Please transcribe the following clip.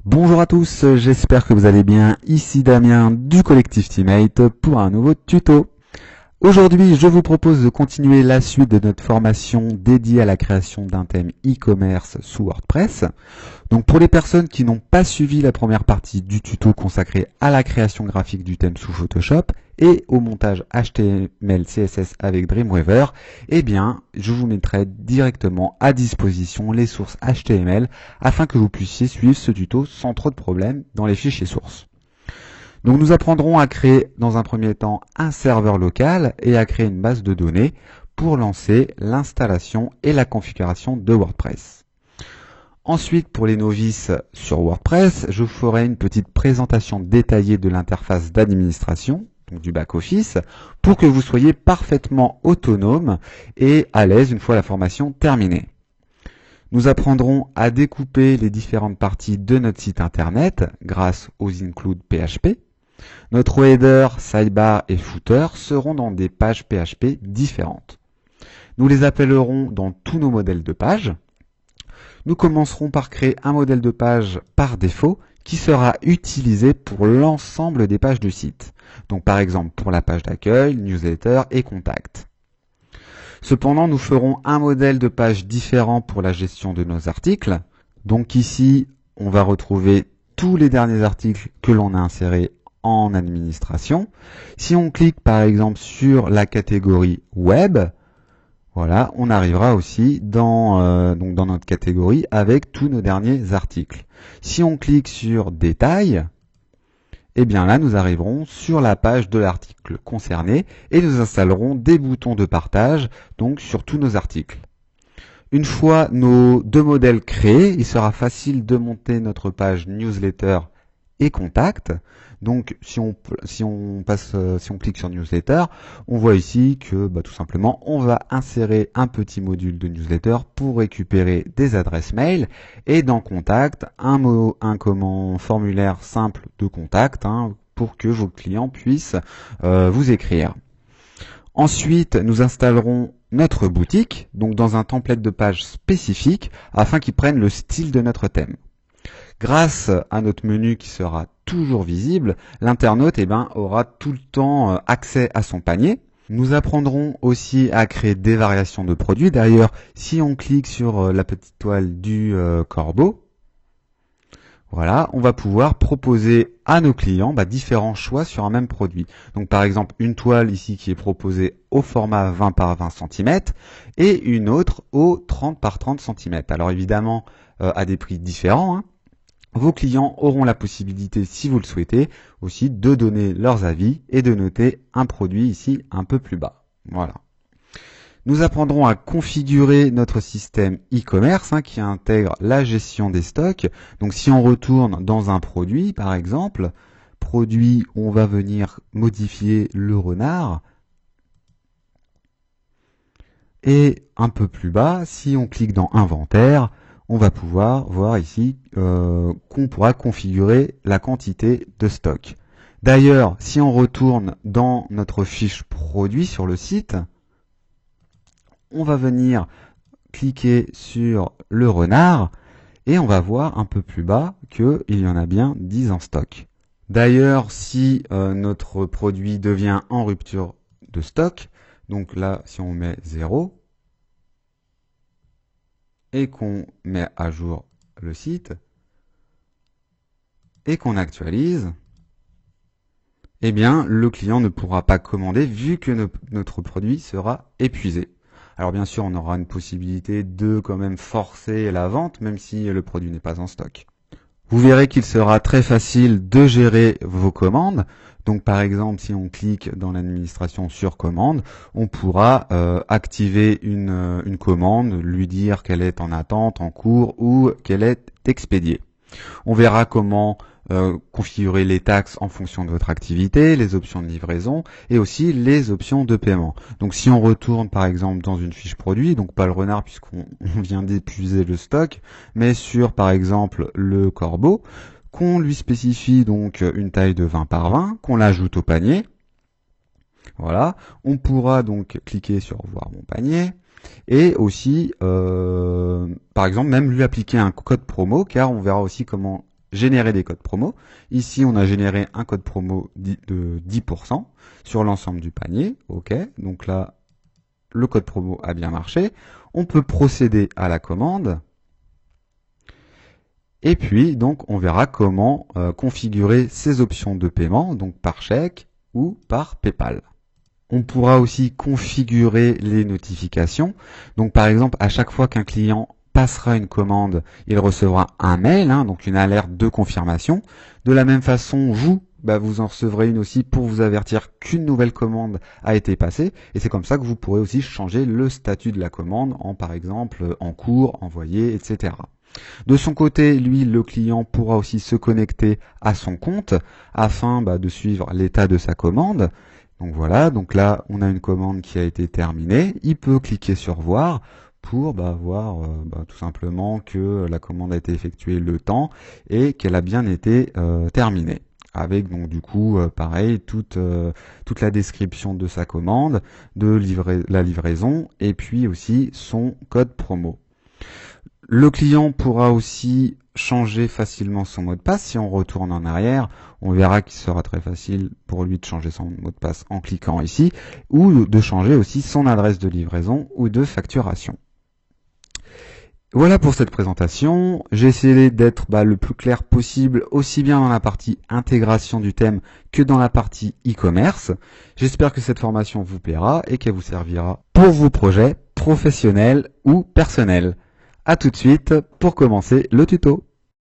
Bonjour à tous, j'espère que vous allez bien. Ici Damien du collectif Teammate pour un nouveau tuto. Aujourd'hui, je vous propose de continuer la suite de notre formation dédiée à la création d'un thème e-commerce sous WordPress. Donc pour les personnes qui n'ont pas suivi la première partie du tuto consacré à la création graphique du thème sous Photoshop et au montage HTML CSS avec Dreamweaver, eh bien, je vous mettrai directement à disposition les sources HTML afin que vous puissiez suivre ce tuto sans trop de problèmes dans les fichiers sources. Donc nous apprendrons à créer dans un premier temps un serveur local et à créer une base de données pour lancer l'installation et la configuration de WordPress. Ensuite, pour les novices sur WordPress, je vous ferai une petite présentation détaillée de l'interface d'administration, donc du back-office, pour que vous soyez parfaitement autonome et à l'aise une fois la formation terminée. Nous apprendrons à découper les différentes parties de notre site internet grâce aux include PHP. Notre header, sidebar et footer seront dans des pages PHP différentes. Nous les appellerons dans tous nos modèles de pages. Nous commencerons par créer un modèle de page par défaut qui sera utilisé pour l'ensemble des pages du site. Donc par exemple pour la page d'accueil, newsletter et contact. Cependant, nous ferons un modèle de page différent pour la gestion de nos articles. Donc ici, on va retrouver tous les derniers articles que l'on a insérés en administration. Si on clique par exemple sur la catégorie web, voilà, on arrivera aussi dans notre catégorie avec tous nos derniers articles. Si on clique sur détails, eh bien là nous arriverons sur la page de l'article concerné et nous installerons des boutons de partage donc sur tous nos articles. Une fois nos deux modèles créés, il sera facile de monter notre page newsletter et contact. Donc si on clique sur newsletter, on voit ici que tout simplement on va insérer un petit module de newsletter pour récupérer des adresses mail et dans contact un formulaire simple de contact pour que vos clients puissent vous écrire. Ensuite, nous installerons notre boutique, donc dans un template de page spécifique afin qu'il prenne le style de notre thème. Grâce à notre menu qui sera toujours visible, l'internaute aura tout le temps accès à son panier. Nous apprendrons aussi à créer des variations de produits. D'ailleurs, si on clique sur la petite toile du corbeau, voilà, on va pouvoir proposer à nos clients différents choix sur un même produit. Donc par exemple, une toile ici qui est proposée au format 20 par 20 cm et une autre au 30 par 30 cm. Alors évidemment, à des prix différents. Vos clients auront la possibilité, si vous le souhaitez, aussi de donner leurs avis et de noter un produit ici un peu plus bas. Voilà. Nous apprendrons à configurer notre système e-commerce qui intègre la gestion des stocks. Donc si on retourne dans un produit, par exemple, produit, on va venir modifier le renard. Et un peu plus bas, si on clique dans inventaire, on va pouvoir voir ici qu'on pourra configurer la quantité de stock. D'ailleurs, si on retourne dans notre fiche produit sur le site, on va venir cliquer sur le renard et on va voir un peu plus bas qu'il y en a bien 10 en stock. D'ailleurs, si notre produit devient en rupture de stock, donc là, si on met 0, et qu'on met à jour le site et qu'on actualise, eh bien le client ne pourra pas commander vu que notre produit sera épuisé. Alors bien sûr, on aura une possibilité de quand même forcer la vente même si le produit n'est pas en stock. Vous verrez qu'il sera très facile de gérer vos commandes. Donc par exemple, si on clique dans l'administration sur commande, on pourra activer une commande, lui dire qu'elle est en attente, en cours ou qu'elle est expédiée. On verra comment configurer les taxes en fonction de votre activité, les options de livraison et aussi les options de paiement. Donc si on retourne par exemple dans une fiche produit, donc pas le renard puisqu'on vient d'épuiser le stock, mais sur par exemple le corbeau, qu'on lui spécifie donc une taille de 20 par 20, qu'on l'ajoute au panier. Voilà, on pourra donc cliquer sur voir mon panier et aussi par exemple même lui appliquer un code promo car on verra aussi comment générer des codes promo. Ici, on a généré un code promo de 10% sur l'ensemble du panier. OK, donc là, le code promo a bien marché. On peut procéder à la commande. Et puis, donc, on verra comment configurer ces options de paiement, donc par chèque ou par PayPal. On pourra aussi configurer les notifications. Donc, par exemple, à chaque fois qu'un client passera une commande, il recevra un mail, donc une alerte de confirmation. De la même façon, vous en recevrez une aussi pour vous avertir qu'une nouvelle commande a été passée. Et c'est comme ça que vous pourrez aussi changer le statut de la commande en, par exemple, en cours, envoyé, etc. De son côté, lui, le client pourra aussi se connecter à son compte afin de suivre l'état de sa commande. Donc voilà, donc là, on a une commande qui a été terminée. Il peut cliquer sur voir pour voir tout simplement que la commande a été effectuée le temps et qu'elle a bien été terminée. Avec donc du coup, pareil, toute la description de sa commande, de la livraison et puis aussi son code promo. Le client pourra aussi changer facilement son mot de passe. Si on retourne en arrière, on verra qu'il sera très facile pour lui de changer son mot de passe en cliquant ici, ou de changer aussi son adresse de livraison ou de facturation. Voilà pour cette présentation. J'ai essayé d'être le plus clair possible, aussi bien dans la partie intégration du thème que dans la partie e-commerce. J'espère que cette formation vous plaira et qu'elle vous servira pour vos projets professionnels ou personnels. À tout de suite pour commencer le tuto.